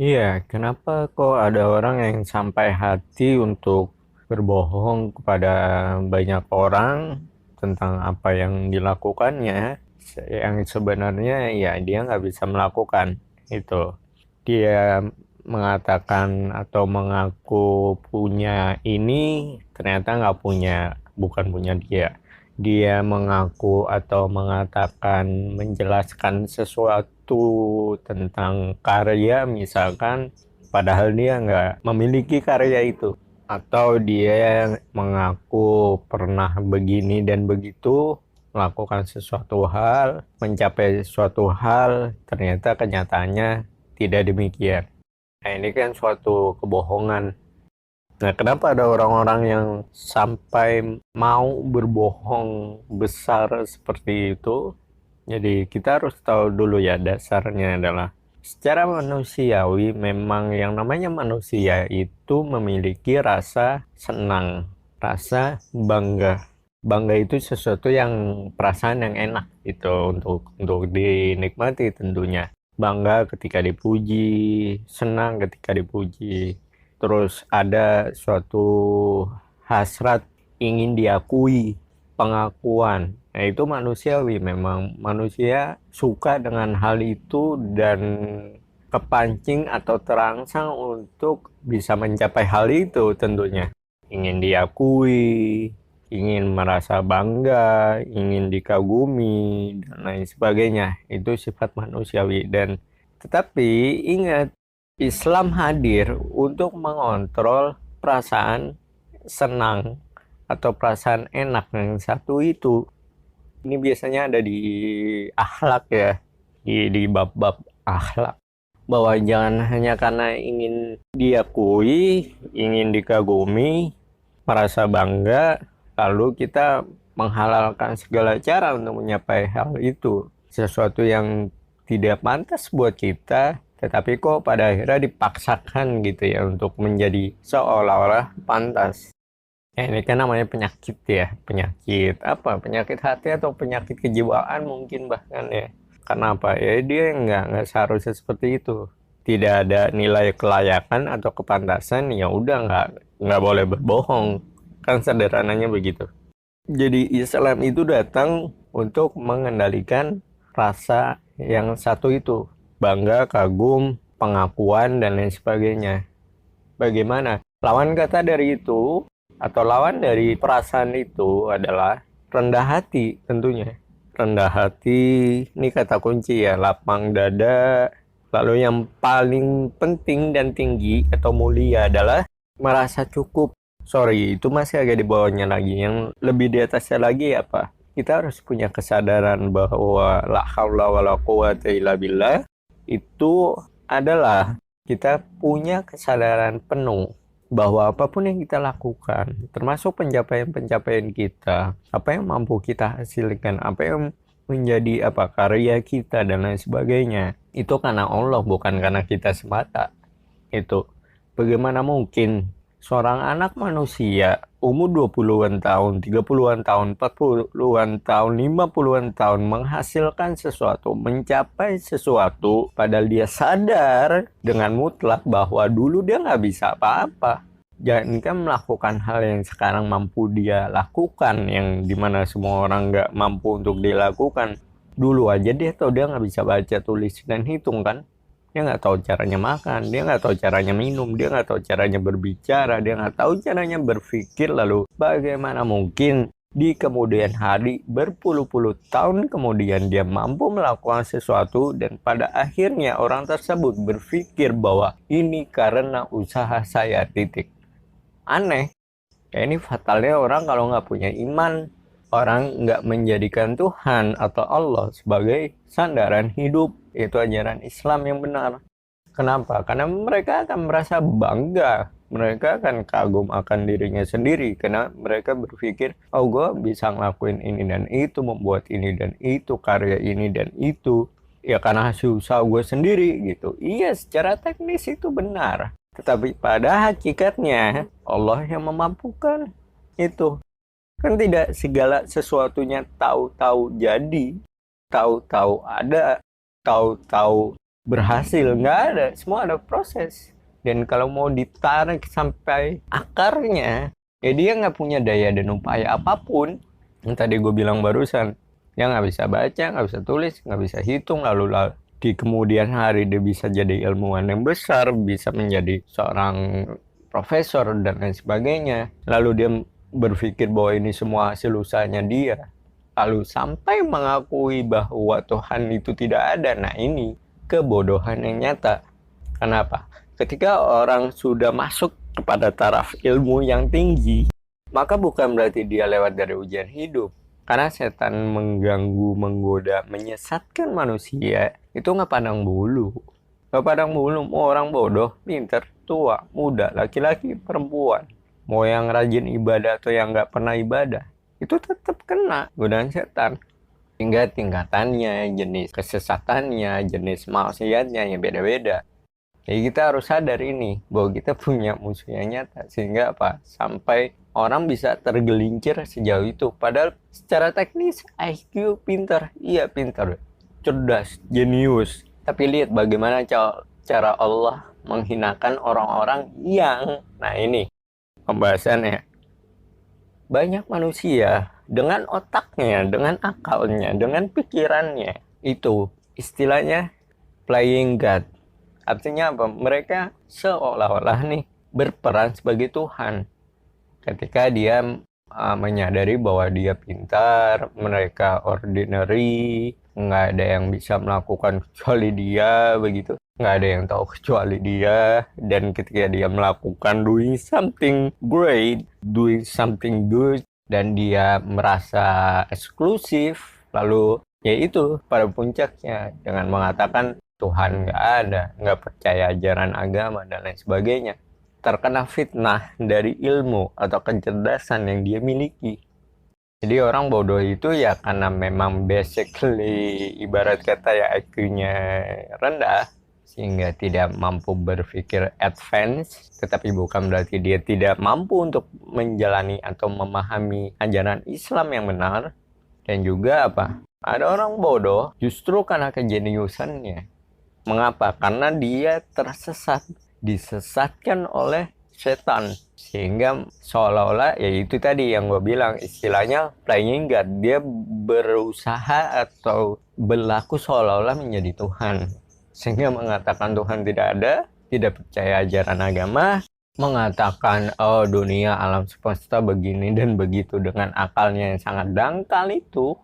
Iya, kenapa kok ada orang yang sampai hati untuk berbohong kepada banyak orang tentang apa yang dilakukannya, yang sebenarnya ya dia nggak bisa melakukan itu. Dia mengatakan atau mengaku punya ini, ternyata nggak punya, bukan punya dia. Dia mengaku atau mengatakan, menjelaskan sesuatu tentang karya misalkan, padahal dia nggak memiliki karya itu. Atau dia mengaku pernah begini dan begitu, melakukan sesuatu hal, mencapai suatu hal, ternyata kenyataannya tidak demikian. Nah, ini kan suatu kebohongan. Nah, kenapa ada orang-orang yang sampai mau berbohong besar seperti itu? Jadi, kita harus tahu dulu ya, dasarnya adalah secara manusiawi memang yang namanya manusia itu memiliki rasa senang, rasa bangga. Bangga itu sesuatu yang perasaan yang enak gitu untuk dinikmati tentunya. Bangga ketika dipuji, senang ketika dipuji. Terus ada suatu hasrat ingin diakui, pengakuan. Nah, itu manusiawi, memang manusia suka dengan hal itu dan kepancing atau terangsang untuk bisa mencapai hal itu tentunya. Ingin diakui, ingin merasa bangga, ingin dikagumi, dan lain sebagainya. Itu sifat manusiawi. Dan tetapi ingat, Islam hadir untuk mengontrol perasaan senang atau perasaan enak yang satu itu. Ini biasanya ada di akhlak ya, di bab-bab akhlak. Bahwa jangan hanya karena ingin diakui, ingin dikagumi, merasa bangga, lalu kita menghalalkan segala cara untuk mencapai hal itu. Sesuatu yang tidak pantas buat kita, tetapi kok pada akhirnya dipaksakan gitu ya untuk menjadi seolah-olah pantas. Ya, ini kan namanya penyakit ya, penyakit apa? Penyakit hati atau penyakit kejiwaan mungkin bahkan ya. Karena apa? Ya dia nggak seharusnya seperti itu. Tidak ada nilai kelayakan atau kepantasan, ya udah nggak boleh berbohong. Kan sederhananya begitu. Jadi Islam itu datang untuk mengendalikan rasa yang satu itu. Bangga, kagum, pengakuan, dan lain sebagainya. Bagaimana? Lawan kata dari itu, atau lawan dari perasaan itu adalah rendah hati tentunya. Rendah hati, ini kata kunci ya, lapang dada. Lalu yang paling penting dan tinggi atau mulia adalah merasa cukup. Sorry, itu masih agak di bawahnya lagi. Yang lebih di atasnya lagi apa? Kita harus punya kesadaran bahwa la haula wala quwata illa billah itu adalah kita punya kesadaran penuh bahwa apapun yang kita lakukan, termasuk pencapaian-pencapaian kita, apa yang mampu kita hasilkan, apa yang menjadi apa karya kita dan lain sebagainya, itu karena Allah, bukan karena kita semata. Itu bagaimana mungkin seorang anak manusia umur 20-an tahun, 30-an tahun, 40-an tahun, 50-an tahun menghasilkan sesuatu, mencapai sesuatu, padahal dia sadar dengan mutlak bahwa dulu dia nggak bisa apa-apa. Jangankan melakukan hal yang sekarang mampu dia lakukan, yang dimana semua orang nggak mampu untuk dilakukan. Dulu aja dia tahu dia nggak bisa baca, tulis, dan hitung kan. Dia nggak tahu caranya makan, dia nggak tahu caranya minum, dia nggak tahu caranya berbicara, dia nggak tahu caranya berpikir. Lalu bagaimana mungkin di kemudian hari, berpuluh-puluh tahun kemudian dia mampu melakukan sesuatu dan pada akhirnya orang tersebut berpikir bahwa ini karena usaha saya, titik. Aneh. Ya ini fatalnya orang kalau nggak punya iman, orang nggak menjadikan Tuhan atau Allah sebagai sandaran hidup, yaitu ajaran Islam yang benar. Kenapa? Karena mereka akan merasa bangga, mereka akan kagum akan dirinya sendiri, karena mereka berpikir, oh gue bisa ngelakuin ini dan itu, membuat ini dan itu, karya ini dan itu, ya karena hasil usaha gue sendiri gitu. Iya, secara teknis itu benar. Tetapi pada hakikatnya Allah yang memampukan itu. Kan tidak segala sesuatunya tahu-tahu jadi, tahu-tahu ada, tahu-tahu berhasil, nggak ada, semua ada proses. Dan kalau mau ditarik sampai akarnya, ya dia nggak punya daya dan upaya apapun. Yang tadi gue bilang barusan, dia nggak bisa baca, nggak bisa tulis, nggak bisa hitung, lalu di kemudian hari dia bisa jadi ilmuwan yang besar, bisa menjadi seorang profesor dan lain sebagainya. Lalu dia berpikir bahwa ini semua hasil usahanya dia. Lalu sampai mengakui bahwa Tuhan itu tidak ada. Nah, ini kebodohan yang nyata. Kenapa? Ketika orang sudah masuk kepada taraf ilmu yang tinggi, maka bukan berarti dia lewat dari ujian hidup. Karena setan mengganggu, menggoda, menyesatkan manusia, itu nggak pandang bulu. Nggak pandang bulu, mau orang bodoh, pinter, tua, muda, laki-laki, perempuan. Mau yang rajin ibadah atau yang nggak pernah ibadah, itu tetap kena godaan setan. Hingga tingkatannya, jenis kesesatannya, jenis maksiatnya yang beda-beda. Jadi kita harus sadar ini, bahwa kita punya musuh yang nyata. Sehingga apa? Sampai orang bisa tergelincir sejauh itu. Padahal secara teknis, IQ pintar. Iya pintar, cerdas, jenius. Tapi lihat bagaimana cara Allah menghinakan orang-orang yang... Nah ini pembahasannya. Banyak manusia dengan otaknya, dengan akalnya, dengan pikirannya. Itu istilahnya playing God. Artinya apa? Mereka seolah-olah nih berperan sebagai Tuhan. Ketika dia menyadari bahwa dia pintar, mereka ordinary, nggak ada yang bisa melakukan kecuali dia, begitu. Nggak ada yang tahu kecuali dia. Dan ketika dia melakukan doing something great, doing something good, dan dia merasa eksklusif, lalu yaitu pada puncaknya dengan mengatakan Tuhan nggak ada, nggak percaya ajaran agama, dan lain sebagainya. Terkena fitnah dari ilmu atau kecerdasan yang dia miliki. Jadi orang bodoh itu ya karena memang basically ibarat kata ya IQ-nya rendah, sehingga tidak mampu berpikir advance, tetapi bukan berarti dia tidak mampu untuk menjalani atau memahami ajaran Islam yang benar. Dan juga apa? Ada orang bodoh justru karena kejeniusannya. Mengapa? Karena dia tersesat, disesatkan oleh setan. Sehingga seolah-olah, ya itu tadi yang gue bilang, istilahnya playing God. Dia berusaha atau berlaku seolah-olah menjadi Tuhan. Sehingga mengatakan Tuhan tidak ada, tidak percaya ajaran agama, mengatakan, oh dunia alam semesta begini dan begitu dengan akalnya yang sangat dangkal itu.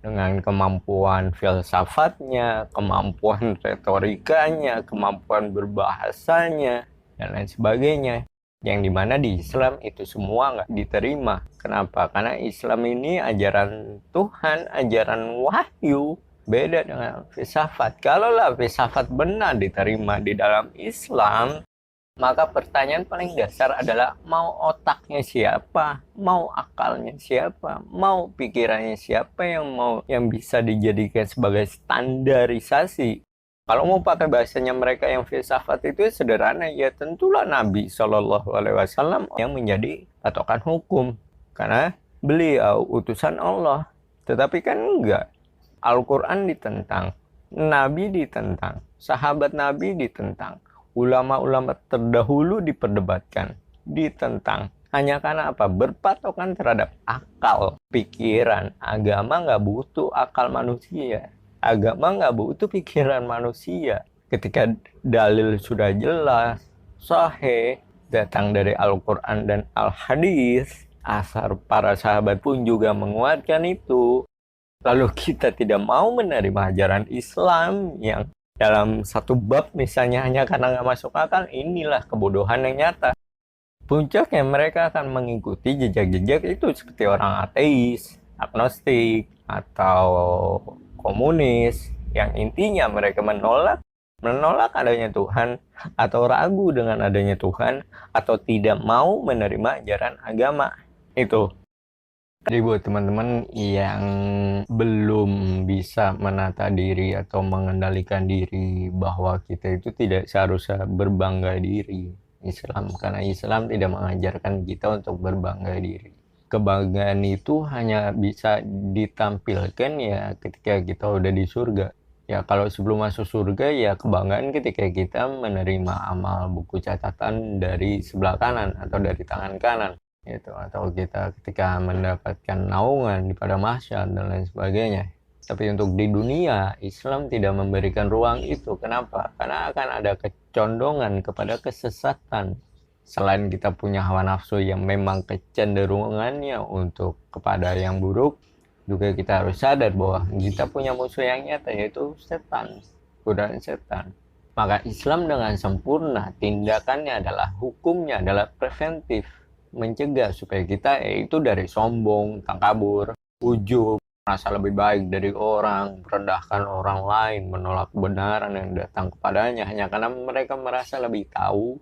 Dengan kemampuan filsafatnya, kemampuan retorikanya, kemampuan berbahasanya, dan lain sebagainya. Yang dimana di Islam itu semua nggak diterima. Kenapa? Karena Islam ini ajaran Tuhan, ajaran wahyu. Beda dengan filsafat. Kalaulah filsafat benar diterima di dalam Islam, maka pertanyaan paling dasar adalah mau otaknya siapa, mau akalnya siapa, mau pikirannya siapa yang bisa dijadikan sebagai standarisasi. Kalau mau pakai bahasanya mereka yang filsafat itu sederhana, ya tentulah Nabi Shallallahu Alaihi Wasallam yang menjadi patokan hukum, karena beliau utusan Allah. Tetapi kan enggak, Al-Quran ditentang, Nabi ditentang, sahabat Nabi ditentang. Ulama-ulama terdahulu diperdebatkan, ditentang. Hanya karena apa? Berpatokan terhadap akal, pikiran. Agama nggak butuh akal manusia. Agama nggak butuh pikiran manusia. Ketika dalil sudah jelas, sahih, datang dari Al-Quran dan Al-Hadis, asar para sahabat pun juga menguatkan itu. Lalu kita tidak mau menerima ajaran Islam yang dalam satu bab misalnya hanya karena nggak masuk akal, inilah kebodohan yang nyata. Puncaknya mereka akan mengikuti jejak-jejak itu seperti orang ateis, agnostik, atau komunis, yang intinya mereka menolak adanya Tuhan, atau ragu dengan adanya Tuhan, atau tidak mau menerima ajaran agama. Itu. Jadi buat teman-teman yang belum bisa menata diri atau mengendalikan diri, bahwa kita itu tidak seharusnya berbangga diri Islam, karena Islam tidak mengajarkan kita untuk berbangga diri. Kebanggaan itu hanya bisa ditampilkan ya ketika kita udah di surga. Ya kalau sebelum masuk surga ya kebanggaan ketika kita menerima amal buku catatan dari sebelah kanan atau dari tangan kanan gitu, atau kita ketika mendapatkan naungan di pada mahsyar dan lain sebagainya. Tapi untuk di dunia, Islam tidak memberikan ruang itu. Kenapa? Karena akan ada kecondongan kepada kesesatan. Selain kita punya hawa nafsu yang memang kecenderungannya untuk kepada yang buruk, juga kita harus sadar bahwa kita punya musuh yang nyata, yaitu setan, godaan setan. Maka Islam dengan sempurna tindakannya adalah, hukumnya adalah preventif, mencegah supaya kita yaitu dari sombong, takabur, ujub, merasa lebih baik dari orang, merendahkan orang lain, menolak kebenaran yang datang kepadanya hanya karena mereka merasa lebih tahu,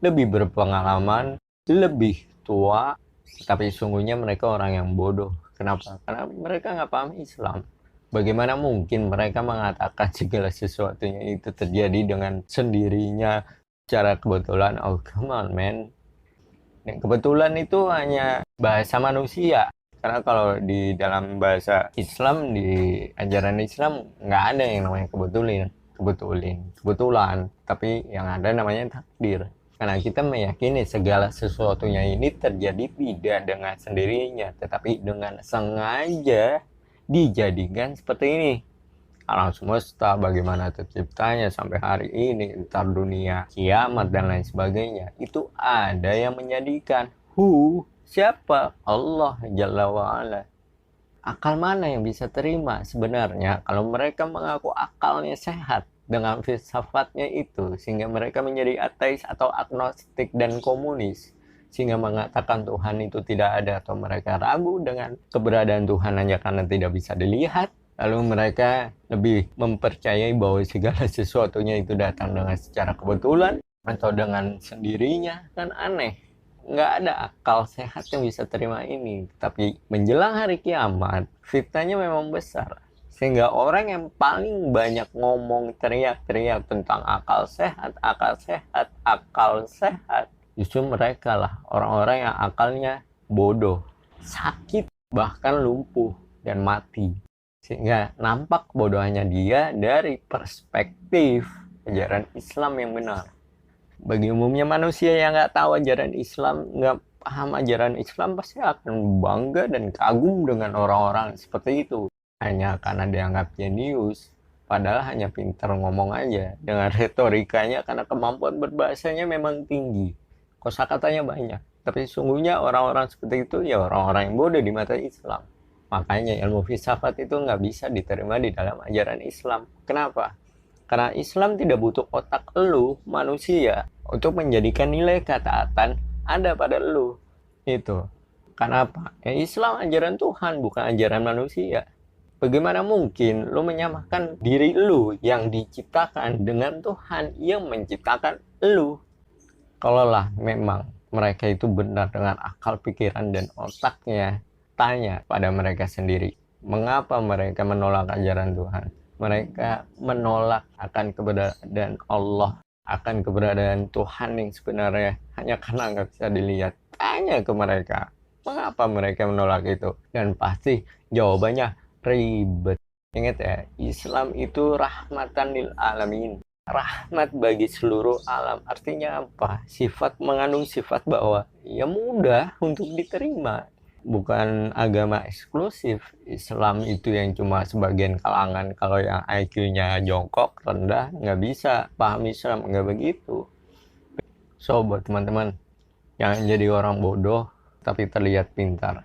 lebih berpengalaman, lebih tua, tapi sungguhnya mereka orang yang bodoh. Kenapa? Karena mereka nggak paham Islam. Bagaimana mungkin mereka mengatakan segala sesuatunya itu terjadi dengan sendirinya secara kebetulan? Oh, come on, man. Dan kebetulan itu hanya bahasa manusia. Karena kalau di dalam bahasa Islam, di ajaran Islam, nggak ada yang namanya kebetulan. Tapi yang ada namanya takdir. Karena kita meyakini segala sesuatunya ini terjadi tidak dengan sendirinya, tetapi dengan sengaja dijadikan seperti ini. Alam semesta, bagaimana terciptanya sampai hari ini, entar dunia kiamat dan lain sebagainya, itu ada yang menjadikan. Siapa? Allah Jalla wa'ala. Akal mana yang bisa terima sebenarnya kalau mereka mengaku akalnya sehat dengan filsafatnya itu, sehingga mereka menjadi ateis atau agnostik dan komunis, sehingga mengatakan Tuhan itu tidak ada, atau mereka ragu dengan keberadaan Tuhan hanya karena tidak bisa dilihat. Lalu mereka lebih mempercayai bahwa segala sesuatunya itu datang dengan secara kebetulan atau dengan sendirinya. Kan aneh, nggak ada akal sehat yang bisa terima ini. Tapi menjelang hari kiamat, fitnahnya memang besar, sehingga orang yang paling banyak ngomong teriak-teriak tentang akal sehat, justru mereka lah orang-orang yang akalnya bodoh, sakit, bahkan lumpuh dan mati. Sehingga nampak bodohnya dia dari perspektif ajaran Islam yang benar. Bagi umumnya manusia yang nggak tahu ajaran Islam, nggak paham ajaran Islam, pasti akan bangga dan kagum dengan orang-orang seperti itu. Hanya karena dianggap jenius, padahal hanya pintar ngomong aja. Dengan retorikanya, karena kemampuan berbahasanya memang tinggi, kosakatanya banyak. Tapi sungguhnya orang-orang seperti itu ya orang-orang yang bodoh di mata Islam. Makanya ilmu filsafat itu nggak bisa diterima di dalam ajaran Islam. Kenapa? Karena Islam tidak butuh otak elu, manusia, untuk menjadikan nilai ketaatan ada pada elu. Itu. Kenapa? Ya Islam ajaran Tuhan, bukan ajaran manusia. Bagaimana mungkin lu menyamakan diri lu yang diciptakan dengan Tuhan yang menciptakan lu? Kalaulah memang mereka itu benar dengan akal, pikiran, dan otaknya, tanya pada mereka sendiri, mengapa mereka menolak ajaran Tuhan? Mereka menolak akan keberadaan Allah, akan keberadaan Tuhan yang sebenarnya hanya karena nggak bisa dilihat. Tanya ke mereka, mengapa mereka menolak itu? Dan pasti jawabannya ribet. Ingat ya, Islam itu rahmatan lil alamin, rahmat bagi seluruh alam. Artinya apa? Mengandung sifat bahwa ya mudah untuk diterima, bukan agama eksklusif. Islam itu yang cuma sebagian kalangan, kalau yang IQ-nya jongkok, rendah, nggak bisa paham Islam, nggak begitu. So buat teman-teman, jangan jadi orang bodoh tapi terlihat pintar.